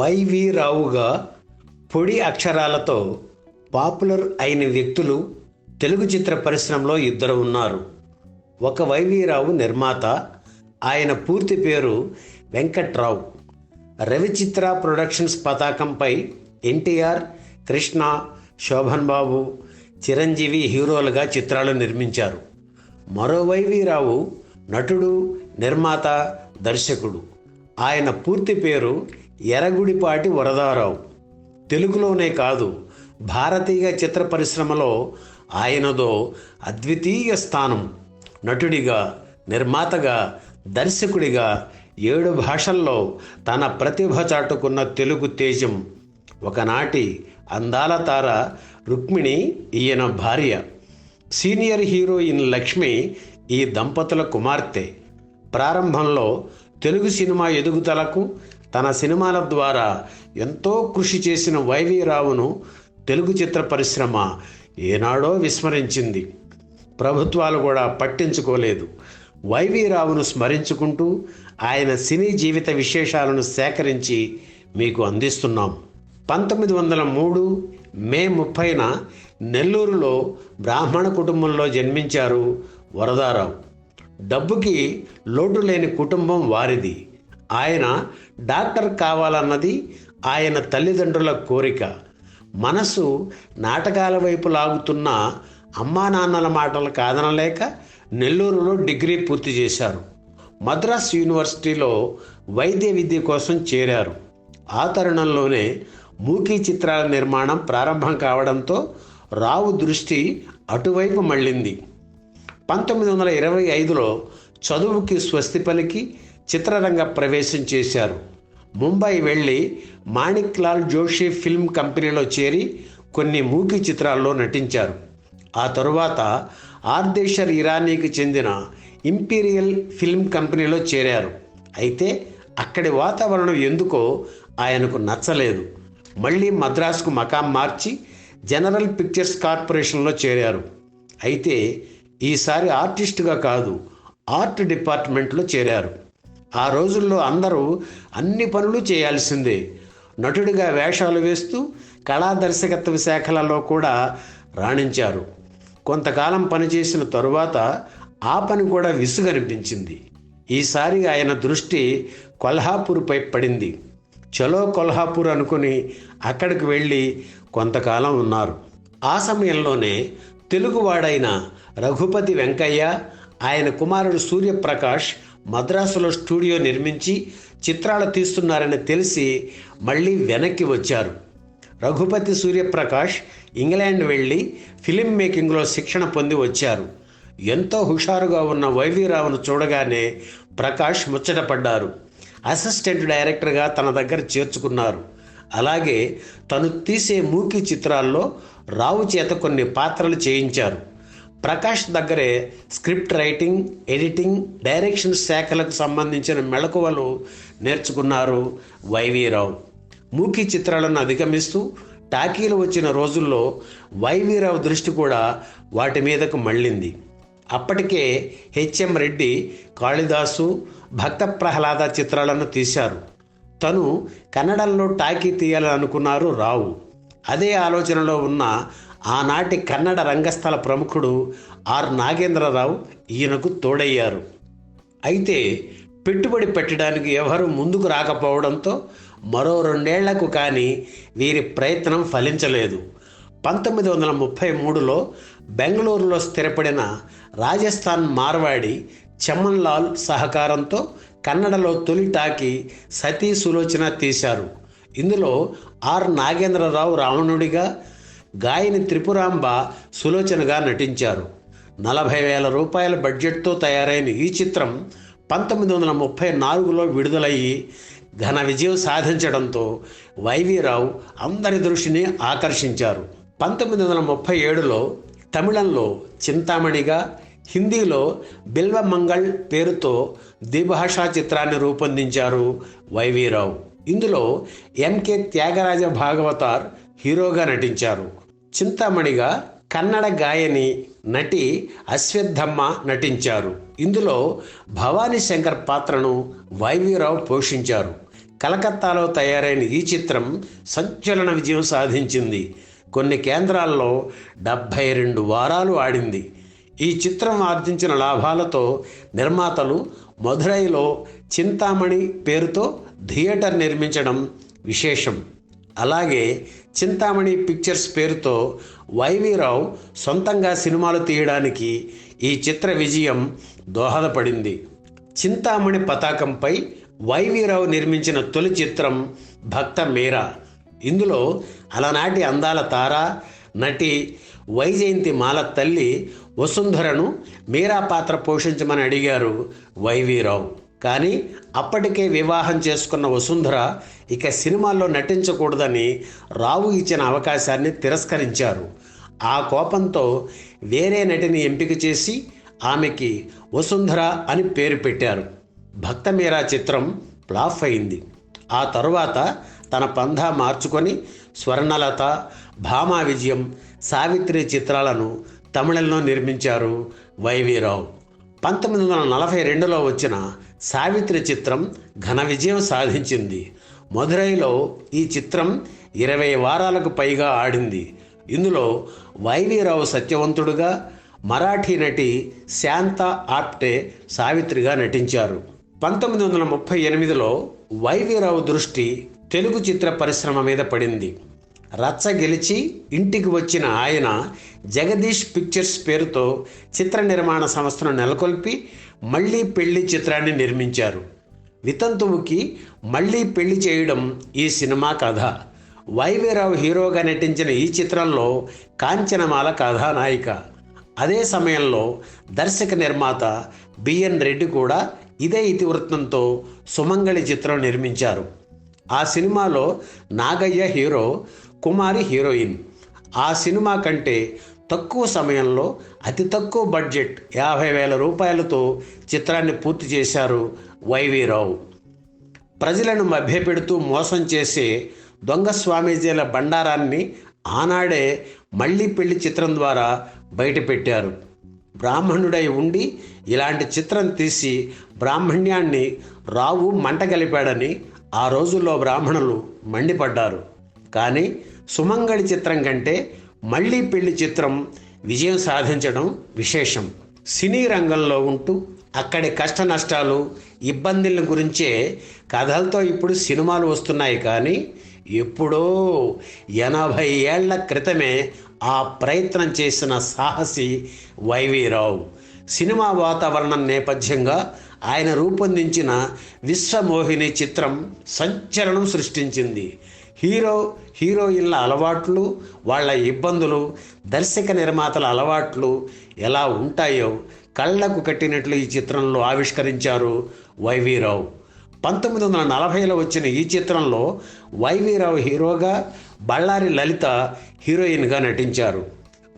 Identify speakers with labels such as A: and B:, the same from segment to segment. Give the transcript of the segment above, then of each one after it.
A: YV రావుగా పొడి అక్షరాలతో popular అయిన వ్యక్తులు తెలుగు చిత్ర పరిశ్రమలో ఇద్దరు ఉన్నారు. ఒక వైవి రావు నిర్మాత, ఆయన పూర్తి పేరు వెంకట్రావు. రవిచిత్ర ప్రొడక్షన్స్ పతాకంపై ఎన్టీఆర్, కృష్ణ, శోభన్ బాబు, చిరంజీవి హీరోలుగా చిత్రాలు నిర్మించారు. మరో వైవి రావు నటుడు, నిర్మాత, దర్శకుడు. ఆయన పూర్తి పేరు ఎర్రగుడిపాటి వరదారావు. తెలుగులోనే కాదు, భారతీయ చిత్ర పరిశ్రమలో ఆయనదో అద్వితీయ స్థానం. నటుడిగా, నిర్మాతగా, దర్శకుడిగా 7 భాషల్లో తన ప్రతిభ చాటుకున్న తెలుగు తేజం. ఒకనాటి అందాల తార రుక్మిణి ఈయన భార్య. సీనియర్ హీరోయిన్ లక్ష్మి ఈ దంపతుల కుమార్తె. ప్రారంభంలో తెలుగు సినిమా ఎదుగుదలకు తన సినిమాల ద్వారా ఎంతో కృషి చేసిన వైవి రావును తెలుగు చిత్ర పరిశ్రమ ఏనాడో విస్మరించింది. ప్రభుత్వాలు కూడా పట్టించుకోలేదు. వైవి రావును స్మరించుకుంటూ ఆయన సినీ జీవిత విశేషాలను సేకరించి మీకు అందిస్తున్నాం. 1903 మే 30న నెల్లూరులో బ్రాహ్మణ కుటుంబంలో జన్మించారు వరదారావు. డబ్బుకి లోటు లేని కుటుంబం వారిది. ఆయన డాక్టర్ కావాలన్నది ఆయన తల్లిదండ్రుల కోరిక. మనసు నాటకాల వైపు లాగుతున్న అమ్మా నాన్నల మాటలు కాదనలేక నెల్లూరులో డిగ్రీ పూర్తి చేశారు. మద్రాస్ యూనివర్సిటీలో వైద్య విద్య కోసం చేరారు. ఆ తరుణంలోనే మూకీ చిత్రాల నిర్మాణం ప్రారంభం కావడంతో రావు దృష్టి అటువైపు మళ్ళింది. 1925లో చదువుకి స్వస్తి పలికి చిత్రరంగ ప్రవేశం చేశారు. ముంబై వెళ్ళి మాణిక్ లాల్ జోషి ఫిల్మ్ కంపెనీలో చేరి కొన్ని మూకీ చిత్రాల్లో నటించారు. ఆ తరువాత ఆర్దేశర్ ఇరానీకి చెందిన ఇంపీరియల్ ఫిల్మ్ కంపెనీలో చేరారు. అయితే అక్కడి వాతావరణం ఎందుకో ఆయనకు నచ్చలేదు. మళ్ళీ మద్రాసుకు మకాం మార్చి జనరల్ పిక్చర్స్ కార్పొరేషన్లో చేరారు. అయితే ఈసారి ఆర్టిస్టుగా కాదు, ఆర్ట్ డిపార్ట్మెంట్లో చేరారు. ఆ రోజుల్లో అందరూ అన్ని పనులు చేయాల్సిందే. నటుడిగా వేషాలు వేస్తూ కళా దర్శకత్వ శాఖలలో కూడా రాణించారు. కొంతకాలం పనిచేసిన తరువాత ఆ పని కూడా విసుగనిపించింది. ఈసారి ఆయన దృష్టి కొల్హాపూర్పై పడింది. చలో కొల్హాపూర్ అనుకుని అక్కడికి వెళ్ళి కొంతకాలం ఉన్నారు. ఆ సమయంలోనే తెలుగువాడైన రఘుపతి వెంకయ్య, ఆయన కుమారుడు సూర్యప్రకాష్ మద్రాసులో స్టూడియో నిర్మించి చిత్రాలు తీస్తున్నారని తెలిసి మళ్ళీ వెనక్కి వచ్చారు. రఘుపతి, సూర్యప్రకాష్ ఇంగ్లాండ్ వెళ్ళి ఫిలిం మేకింగ్లో శిక్షణ పొంది వచ్చారు. ఎంతో హుషారుగా ఉన్న వైవి రావును చూడగానే ప్రకాష్ ముచ్చటపడ్డారు. అసిస్టెంట్ డైరెక్టర్గా తన దగ్గర చేర్చుకున్నారు. అలాగే తను తీసే మూకీ చిత్రాల్లో రావు చేత కొన్ని పాత్రలు చేయించారు. ప్రకాష్ దగ్గరే స్క్రిప్ట్ రైటింగ్, ఎడిటింగ్, డైరెక్షన్ శాఖలకు సంబంధించిన మెళకువలు నేర్చుకున్నారు వైవి రావు. మూకీ చిత్రాలను అధిగమిస్తూ టాకీలు వచ్చిన రోజుల్లో వైవి రావు దృష్టి కూడా వాటి మీదకు మళ్ళింది. అప్పటికే హెచ్ఎం రెడ్డి, కాళిదాసు, భక్త ప్రహ్లాద చిత్రాలను తీశారు. తను కన్నడంలో టాకీ తీయాలని అనుకున్నారు రావు. అదే ఆలోచనలో ఉన్న ఆనాటి కన్నడ రంగస్థల ప్రముఖుడు ఆర్ నాగేంద్రరావు ఈయనకు తోడయ్యారు. అయితే పెట్టుబడి పెట్టడానికి ఎవరూ ముందుకు రాకపోవడంతో మరో 2 ఏళ్లకు కానీ వీరి ప్రయత్నం ఫలించలేదు. 1933లో బెంగళూరులో స్థిరపడిన రాజస్థాన్ మార్వాడి చమన్ లాల్ సహకారంతో కన్నడలో తొలి టాకీ సతీ సులోచన తీశారు. ఇందులో ఆర్ నాగేంద్రరావు రావణుడిగా, గాయని త్రిపురాంబ సులోచనగా నటించారు. 40,000 రూపాయల బడ్జెట్తో తయారైన ఈ చిత్రం 1934లో విడుదలయ్యి ఘన విజయం సాధించడంతో వైవి రావు అందరి దృష్టిని ఆకర్షించారు. 1937లో తమిళంలో చింతామణిగా, హిందీలో బిల్వమంగళ్ పేరుతో ద్విభాషా చిత్రాన్ని రూపొందించారు వైవి రావు. ఇందులో ఎంకే త్యాగరాజ భాగవతార్ హీరోగా నటించారు. చింతామణిగా కన్నడ గాయని నటి అశ్వత్థమ్మ నటించారు. ఇందులో భవానీ శంకర్ పాత్రను వైవి రావు పోషించారు. కలకత్తాలో తయారైన ఈ చిత్రం సంచలన విజయం సాధించింది. కొన్ని కేంద్రాల్లో 72 వారాలు ఆడింది. ఈ చిత్రం ఆర్జించిన లాభాలతో నిర్మాతలు మదురైలో చింతామణి పేరుతో థియేటర్ నిర్మించడం విశేషం. అలాగే చింతామణి పిక్చర్స్ పేరుతో వైవి రావు సొంతంగా సినిమాలు తీయడానికి ఈ చిత్ర విజయం దోహదపడింది. చింతామణి పతాకంపై వైవి రావు నిర్మించిన తొలి చిత్రం భక్త మీరా. ఇందులో అలనాటి అందాల తార నటి వైజయంతి మాల తల్లి వసుంధరను మీరా పాత్ర పోషించమని అడిగారు వైవి రావు. కానీ అప్పటికే వివాహం చేసుకున్న వసుంధర ఇక సినిమాల్లో నటించకూడదని రావు ఇచ్చిన అవకాశాన్ని తిరస్కరించారు. ఆ కోపంతో వేరే నటిని ఎంపిక చేసి ఆమెకి వసుంధర అని పేరు పెట్టారు. భక్త మీరా చిత్రం ఫ్లాప్ అయింది. ఆ తరువాత తన పంధా మార్చుకొని స్వర్ణలత, భామా విజయం, సావిత్రి చిత్రాలను తమిళంలో నిర్మించారు వైవి రావు. 1942లో వచ్చిన సావిత్రి చిత్రం ఘన విజయం సాధించింది. మదురైలో ఈ చిత్రం 20 వారాలకు పైగా ఆడింది. ఇందులో వైవి రావు సత్యవంతుడుగా, మరాఠీ నటి శాంత ఆప్టే సావిత్రిగా నటించారు. 1938లో వైవి రావు దృష్టి తెలుగు చిత్ర పరిశ్రమ మీద పడింది. రచ్చ గెలిచి ఇంటికి వచ్చిన ఆయన జగదీష్ పిక్చర్స్ పేరుతో చిత్ర నిర్మాణ సంస్థను నెలకొల్పి మళ్ళీ పెళ్లి చిత్రాన్ని నిర్మించారు. వితంతువుకి మళ్ళీ పెళ్లి చేయడం ఈ సినిమా కథ. వైవి రావు హీరోగా నటించిన ఈ చిత్రంలో కాంచనమాల కథానాయిక. అదే సమయంలో దర్శక నిర్మాత బిఎన్ రెడ్డి కూడా ఇదే ఇతివృత్తంతో సుమంగళి చిత్రం నిర్మించారు. ఆ సినిమాలో నాగయ్య హీరో, కుమారి హీరోయిన్. ఆ సినిమా కంటే తక్కువ సమయంలో అతి తక్కువ బడ్జెట్ 50,000 రూపాయలతో చిత్రాన్ని పూర్తి చేశారు వైవి రావు. ప్రజలను మభ్యపెడుతూ మోసం చేసే దొంగ స్వామీజీల బండారాన్ని ఆనాడే మళ్ళీ పెళ్లి చిత్రం ద్వారా బయటపెట్టారు. బ్రాహ్మణుడై ఉండి ఇలాంటి చిత్రం తీసి బ్రాహ్మణ్యాన్ని రావు మంటగలిపాడని ఆ రోజుల్లో బ్రాహ్మణులు మండిపడ్డారు. కానీ సుమంగళి చిత్రం కంటే మళ్ళీ పెళ్లి చిత్రం విజయం సాధించడం విశేషం. సినీ రంగంలో ఉంటూ అక్కడి కష్ట నష్టాలు, ఇబ్బందుల గురించే కథలతో ఇప్పుడు సినిమాలు వస్తున్నాయి. కానీ ఎప్పుడో 80 ఏళ్ల క్రితమే ఆ ప్రయత్నం చేసిన సాహసి వైవి రావు. సినిమా వాతావరణం నేపథ్యంగా ఆయన రూపొందించిన విశ్వమోహిని చిత్రం సంచలనం సృష్టించింది. హీరోయిన్ల అలవాట్లు, వాళ్ళ ఇబ్బందులు, దర్శక నిర్మాతల అలవాట్లు ఎలా ఉంటాయో కళ్ళకు కట్టినట్లు ఈ చిత్రంలో ఆవిష్కరించారు వైవి రావు. 1940లో వచ్చిన ఈ చిత్రంలో వైవి రావు హీరోగా, బళ్ళారి లలిత హీరోయిన్గా నటించారు.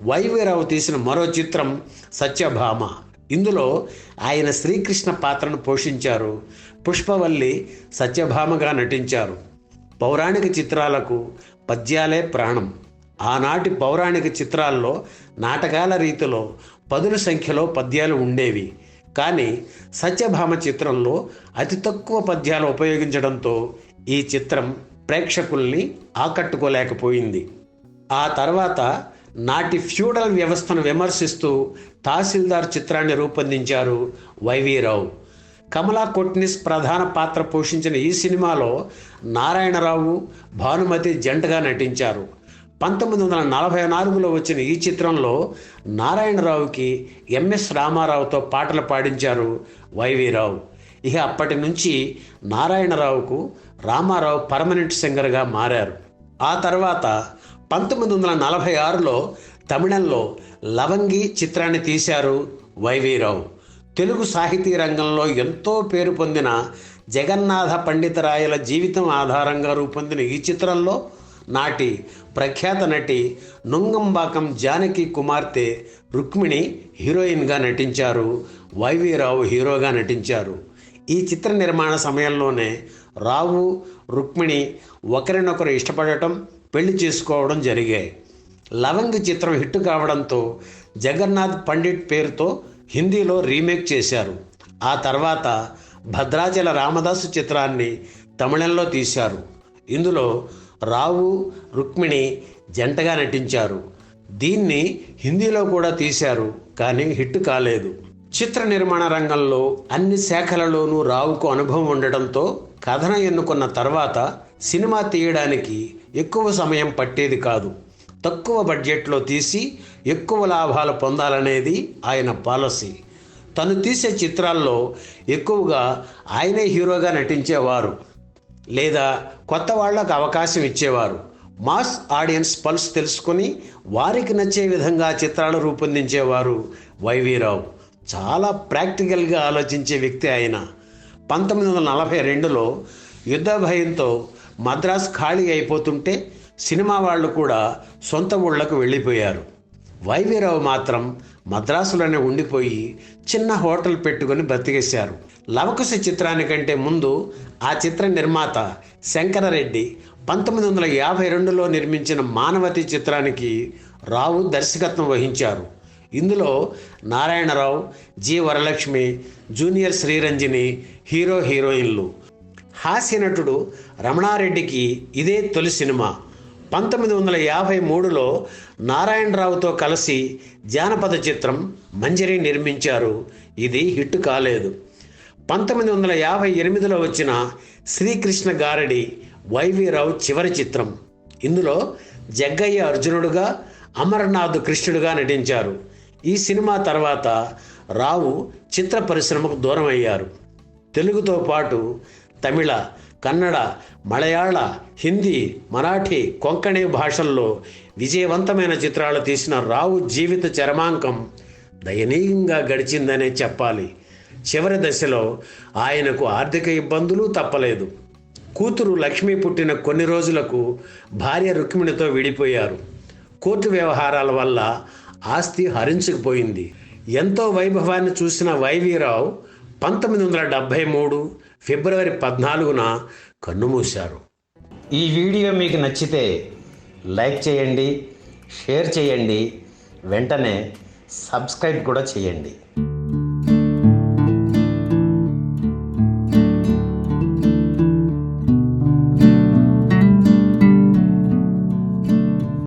A: వైవి రావు తీసిన మరో చిత్రం సత్యభామ. ఇందులో ఆయన శ్రీకృష్ణ పాత్రను పోషించారు. పుష్పవల్లి సత్యభామగా నటించారు. పౌరాణిక చిత్రాలకు పద్యాలే ప్రాణం. ఆనాటి పౌరాణిక చిత్రాల్లో నాటకాల రీతిలో పదుల సంఖ్యలో పద్యాలు ఉండేవి. కానీ సత్యభామ చిత్రంలో అతి తక్కువ పద్యాలు ఉపయోగించడంతో ఈ చిత్రం ప్రేక్షకుల్ని ఆకట్టుకోలేకపోయింది. ఆ తర్వాత నాటి ఫ్యూడల్ వ్యవస్థను విమర్శిస్తూ తహసీల్దార్ చిత్రాన్ని రూపొందించారు వైవి రావు. కమలా కొట్నిస్ ప్రధాన పాత్ర పోషించిన ఈ సినిమాలో నారాయణరావు, భానుమతి జంటగా నటించారు. 1944లో వచ్చిన ఈ చిత్రంలో నారాయణరావుకి ఎంఎస్ రామారావుతో పాటలు పాడించారు వైవి రావు. ఇక అప్పటి నుంచి నారాయణరావుకు రామారావు పర్మనెంట్ సింగర్గా మారారు. ఆ తర్వాత 1946లో తమిళంలో లవంగి చిత్రాన్ని తీశారు వైవి రావు. తెలుగు సాహితీ రంగంలో ఎంతో పేరు పొందిన జగన్నాథ పండితరాయల జీవితం ఆధారంగా రూపొందిన ఈ చిత్రంలో నాటి ప్రఖ్యాత నటి నుంగంబాకం జానకి కుమార్తె రుక్మిణి హీరోయిన్గా నటించారు. వైవి రావు హీరోగా నటించారు. ఈ చిత్ర నిర్మాణ సమయంలోనే రావు, రుక్మిణి ఒకరినొకరు ఇష్టపడటం, పెళ్లి చేసుకోవడం జరిగాయి. లవంగి చిత్రం హిట్ కావడంతో జగన్నాథ్ పండిట్ పేరుతో హిందీలో రీమేక్ చేశారు. ఆ తర్వాత భద్రాచల రామదాసు చిత్రాన్ని తమిళంలో తీశారు. ఇందులో రావు, రుక్మిణి జంటగా నటించారు. దీన్ని హిందీలో కూడా తీశారు, కానీ హిట్ కాలేదు. చిత్ర నిర్మాణ రంగంలో అన్ని శాఖలలోనూ రావుకు అనుభవం ఉండడంతో కథను ఎన్నుకున్న తర్వాత సినిమా తీయడానికి ఎక్కువ సమయం పట్టేది కాదు. తక్కువ బడ్జెట్లో తీసి ఎక్కువ లాభాలు పొందాలనేది ఆయన పాలసీ. తను తీసే చిత్రాల్లో ఎక్కువగా ఆయనే హీరోగా నటించేవారు లేదా కొత్త వాళ్లకు అవకాశం ఇచ్చేవారు. మాస్ ఆడియన్స్ పల్స్ తెలుసుకుని వారికి నచ్చే విధంగా చిత్రాలు రూపొందించేవారు వైవి రావు. చాలా ప్రాక్టికల్గా ఆలోచించే వ్యక్తి ఆయన. 1942లో యుద్ధ భయంతో మద్రాస్ ఖాళీ అయిపోతుంటే సినిమా వాళ్ళు కూడా సొంత ఊళ్ళకు వెళ్ళిపోయారు. వైవి రావు మాత్రం మద్రాసులోనే ఉండిపోయి చిన్న హోటల్ పెట్టుకొని బతికేశారు. లవకుశ చిత్రానికంటే ముందు ఆ చిత్ర నిర్మాత శంకరరెడ్డి 1952లో నిర్మించిన మానవతి చిత్రానికి రావు దర్శకత్వం వహించారు. ఇందులో Narayana Rao, G Varalakshmi, junior Sriranjani hero హీరోయిన్లు. హాస్యనటుడు రమణారెడ్డికి ఇదే తొలి సినిమా. 1953లో నారాయణరావుతో కలిసి జానపద చిత్రం మంజరి నిర్మించారు. ఇది హిట్ కాలేదు. 1958లో వచ్చిన శ్రీకృష్ణ గారడి వైవి రావు చివరి చిత్రం. ఇందులో జగ్గయ్య అర్జునుడుగా, అమర్నాథ్ కృష్ణుడుగా నటించారు. ఈ సినిమా తర్వాత రావు చిత్ర పరిశ్రమకు దూరం అయ్యారు. తెలుగుతో పాటు తమిళ, కన్నడ, మలయాళ, హిందీ, మరాఠీ, కొంకణి భాషల్లో విజయవంతమైన చిత్రాలు తీసిన రావు జీవిత చరమాంకం దయనీయంగా గడిచిందనే చెప్పాలి. చివరి దశలో ఆయనకు ఆర్థిక ఇబ్బందులు తప్పలేదు. కూతురు లక్ష్మి పుట్టిన కొన్ని రోజులకు భార్య రుక్మిణితో విడిపోయారు. కోర్టు వ్యవహారాల వల్ల ఆస్తి హరించుకుపోయింది. ఎంతో వైభవాన్ని చూసిన వైవి రావు 1973 ఫిబ్రవరి 14న కన్నుమూశారు.
B: ఈ వీడియో మీకు నచ్చితే లైక్ చేయండి, షేర్ చేయండి, వెంటనే సబ్స్క్రైబ్ కూడా చేయండి.